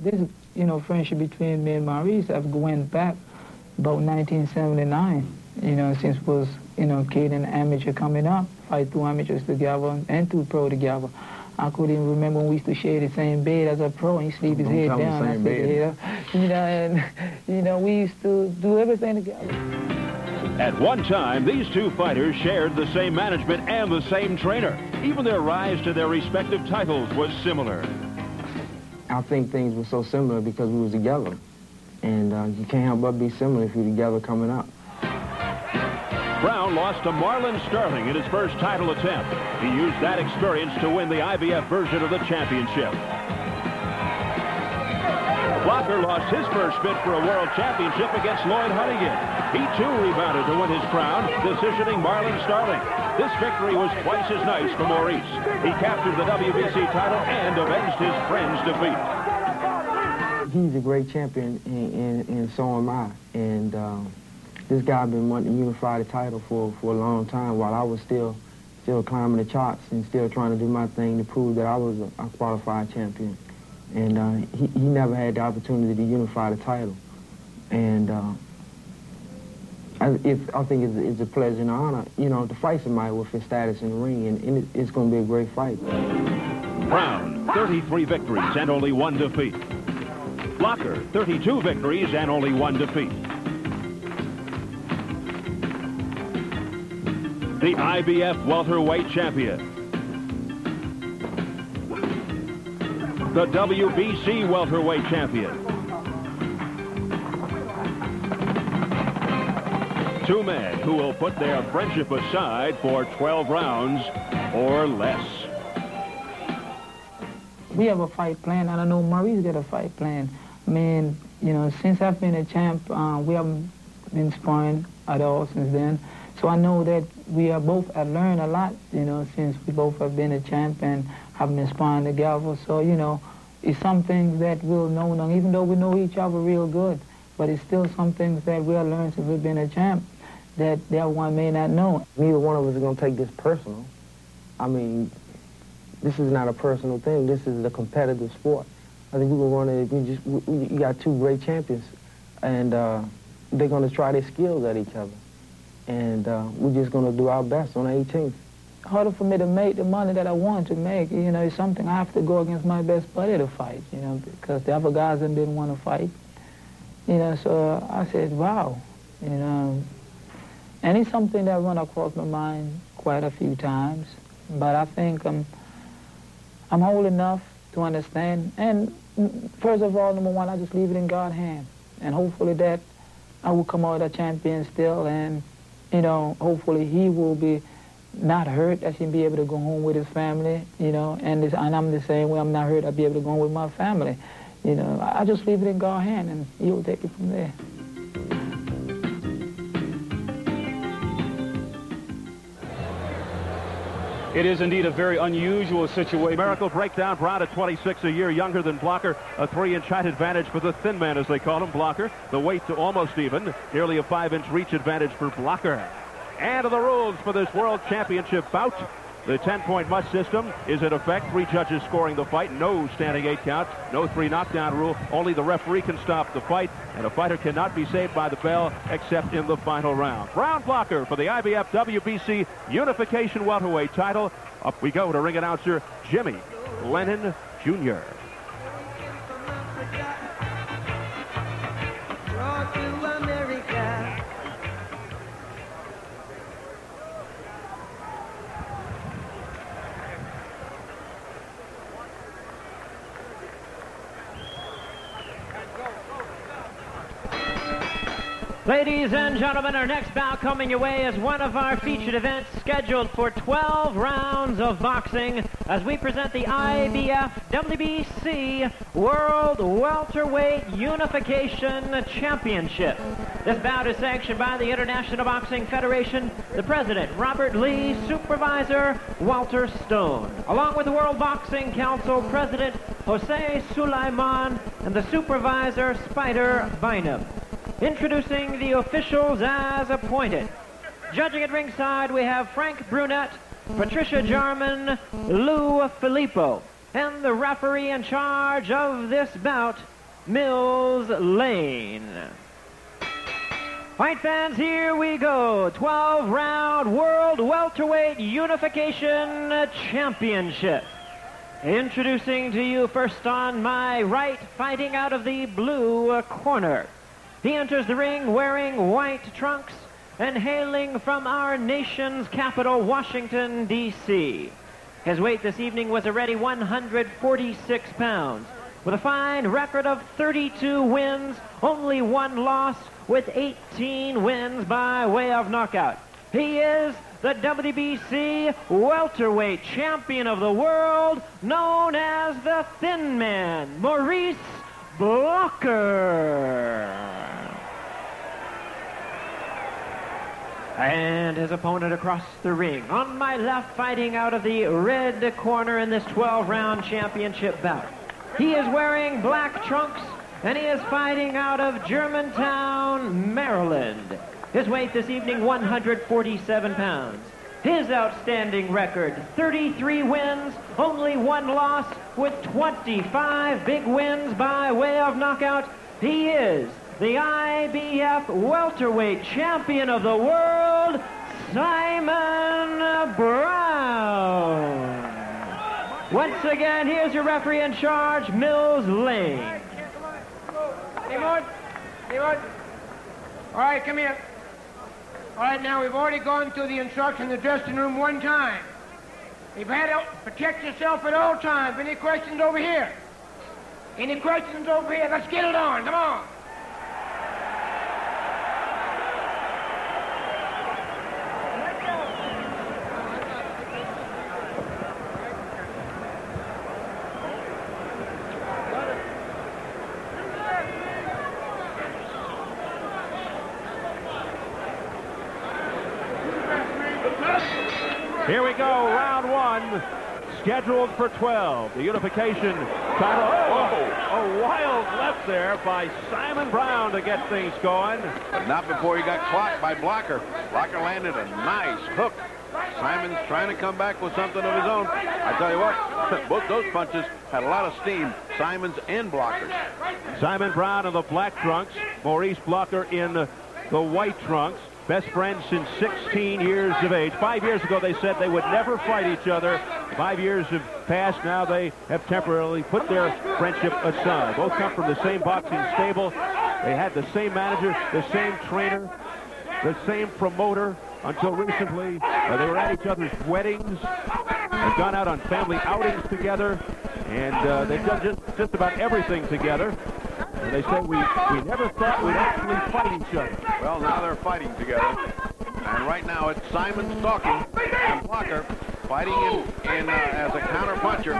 this, you know, friendship between me and Maurice have went back about 1979, you know, since we was, you know, kid and amateur coming up, fight two amateurs together and two pro together. I couldn't even remember when we used to share the same bed as a pro, and he sleep his head down. I said, you know, and, you know, we used to do everything together. At one time, these two fighters shared the same management and the same trainer. Even their rise to their respective titles was similar. I think things were so similar because we was together. And you can't help but be similar if you're together coming up. Brown lost to Marlon Starling in his first title attempt. He used that experience to win the IBF version of the championship. Blocker lost his first bid for a world championship against Lloyd Huntington. He too rebounded to win his crown, decisioning Marlon Starling. This victory was twice as nice for Maurice. He captured the WBC title and avenged his friend's defeat. He's a great champion, and so am I. And this guy been wanting to unify the title for a long time, while I was still climbing the charts and still trying to do my thing to prove that I was a qualified champion. And he never had the opportunity to unify the title. And I think it's a pleasure and an honor, you know, to fight somebody with his status in the ring, and it's going to be a great fight. Brown, 33 victories and only 1 defeat. Blocker, 32 victories and only 1 defeat. The IBF welterweight champion. The WBC welterweight champion. Two men who will put their friendship aside for 12 rounds or less. We have a fight plan, and I know Maurice got a fight plan. I mean, you know, since I've been a champ, we haven't been sparring at all since then. So I know that we are both have learned a lot, you know, since we both have been a champ and have been sparring together. So, you know, it's some things that we'll know now, even though we know each other real good, but it's still some things that we'll learn since we've been a champ that the other one may not know. Neither one of us is going to take this personal. I mean, this is not a personal thing. This is a competitive sport. I think we're going to run it. We got two great champions, and they're going to try their skills at each other. And we're just going to do our best on the 18th. Harder for me to make the money that I want to make. You know, it's something I have to go against my best buddy to fight, you know, because the other guys didn't want to fight. You know, so I said, wow, you know. And it's something that run across my mind quite a few times. But I think I'm old enough to understand. And first of all, number one, I just leave it in God's hand. And hopefully that I will come out a champion still. And, you know, hopefully he will be not hurt, that he'll be able to go home with his family, you know. And I'm the same way. I'm not hurt, I'll be able to go home with my family. You know, I just leave it in God's hand, and he'll take it from there. It is indeed a very unusual situation. Miracle breakdown. Brown at 26, a year younger than Blocker. A 3-inch height advantage for the thin man, as they call him, Blocker. The weight to almost even. Nearly a 5-inch reach advantage for Blocker. And the rules for this World Championship bout. The 10-point must system is in effect. 3 judges scoring the fight. No standing 8 count. No 3 knockdown rule. Only the referee can stop the fight. And a fighter cannot be saved by the bell except in the final round. Brown Blocker for the IBF WBC Unification Welterweight title. Up we go to ring announcer Jimmy Lennon Jr. Ladies and gentlemen, our next bout coming your way is one of our featured events scheduled for 12 rounds of boxing as we present the IBF WBC World Welterweight Unification Championship. This bout is sanctioned by the International Boxing Federation, the President, Robert Lee, Supervisor, Walter Stone, along with the World Boxing Council President, Jose Sulaiman, and the Supervisor, Spider Bynum. Introducing the officials as appointed. Judging at ringside, we have Frank Brunette, Patricia Jarman, Lou Filippo. And the referee in charge of this bout Mills Lane. Fight fans, here we go. 12-round World Welterweight Unification Championship. Introducing to you first on my right, fighting out of the blue corner. He enters the ring wearing white trunks and hailing from our nation's capital, Washington, D.C. His weight this evening was a ready 146 pounds, with a fine record of 32 wins, only 1 loss, with 18 wins by way of knockout. He is the WBC welterweight champion of the world, known as the Thin Man, Maurice Blocker. And his opponent across the ring. On my left, fighting out of the red corner in this 12-round championship bout. He is wearing black trunks, and he is fighting out of Germantown, Maryland. His weight this evening, 147 pounds. His outstanding record, 33 wins, only 1 loss, with 25 big wins by way of knockout. He is the IBF welterweight champion of the world, Simon Brown. Once again, here's your referee in charge, Mills Lane. Hey, Mort. Hey, Mort. All right, come here. All right, now, we've already gone through the instruction in the dressing room 1 time. You've had to protect yourself at all times. Any questions over here? Any questions over here? Let's get it on. Come on. Here we go, round 1, scheduled for 12. The unification title. A wild left there by Simon Brown to get things going. But not before he got clocked by Blocker. Blocker landed a nice hook. Simon's trying to come back with something of his own. I tell you what, both those punches had a lot of steam, Simon's and Blocker's. Simon Brown in the black trunks, Maurice Blocker in the white trunks. Best friends since 16 years of age. 5 years ago, they said they would never fight each other. 5 years have passed. Now they have temporarily put their friendship aside. Both come from the same boxing stable. They had the same manager, the same trainer, the same promoter until recently. They were at each other's weddings. They've gone out on family outings together. And they've done just about everything together. And they say we never thought we'd actually fight each other. Well, now they're fighting together. And right now it's Simon's talking and Blocker fighting in as a counter puncher,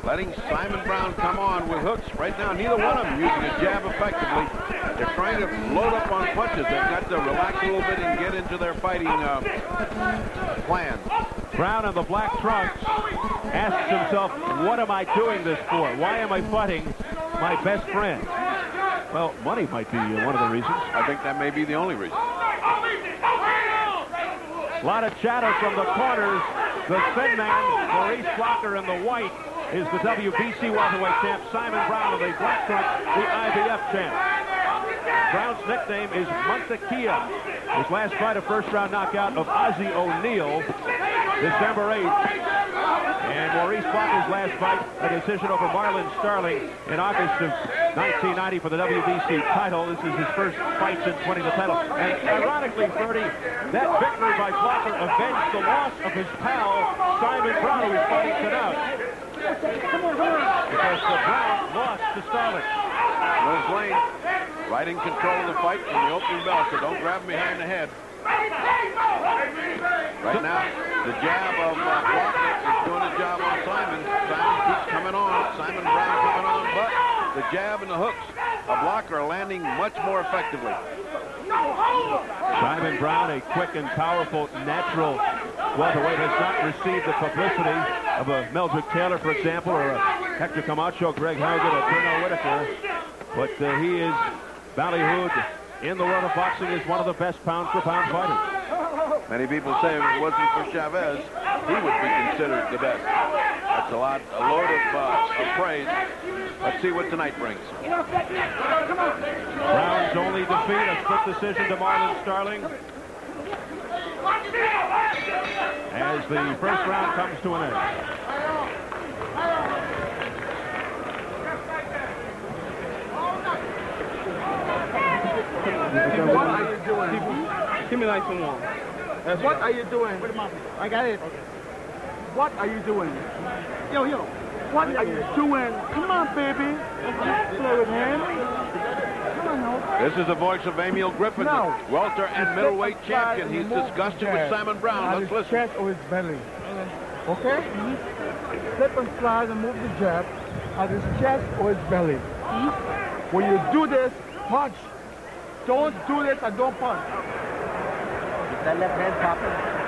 letting Simon Brown come on with hooks. Right now, neither one of them using a jab effectively. They're trying to load up on punches. They've got to relax a little bit and get into their fighting plan. Brown in the black trunks asks himself, what am I doing this for? Why am I fighting my best friend? Well, money might be one of the reasons. I think that may be the only reason. A lot of chatter from the corners. The Thin Man, Maurice Blocker in the white, is the WBC welterweight champ. Simon Brown in the black trunks, the IBF champ. Brown's nickname is Montequilla. His last fight, a first-round knockout of Ozzie O'Neill, December 8th. And Maurice Blocker's last fight, a decision over Marlon Starling in August of 1990 for the WBC title. This is his first fight since winning the title. And ironically, Bertie, that victory by Blocker avenged the loss of his pal, Simon Brown, who is fighting tonight. Because the Brown lost to Starling. Mills Lane right in control of the fight from the opening bell, so don't grab him behind the head. Right now, the jab of Blocker is doing a job on Simon. Simon keeps coming on. Simon Brown coming on, but the jab and the hooks of Blocker are landing much more effectively. Simon Brown, a quick and powerful, natural welterweight, has not received the publicity of a Meldrick Taylor, for example, or a Hector Camacho, Greg Haugen, or Pernell Whitaker. But he is ballyhooed in the world of boxing as one of the best pound-for-pound fighters. Many people say if it wasn't for Chavez, he would be considered the best. That's a load of praise. Let's see what tonight brings. Brown's only defeat, a split decision to Marlon Starling. As the first round comes to an end. What are you doing? Give me like some more. What are you doing? I got it. Okay. What are you doing? Yo. What are you doing? Come on, baby. Play with him. Come on, no. This is the voice of Emil Griffin, the welter and middleweight champion. He's disgusted with Simon Brown. Let's listen. Chest or his belly. Okay? Slip and slide and move the jab at his chest or his belly. When you do this, punch. Don't do this and don't punch. That left hand popping.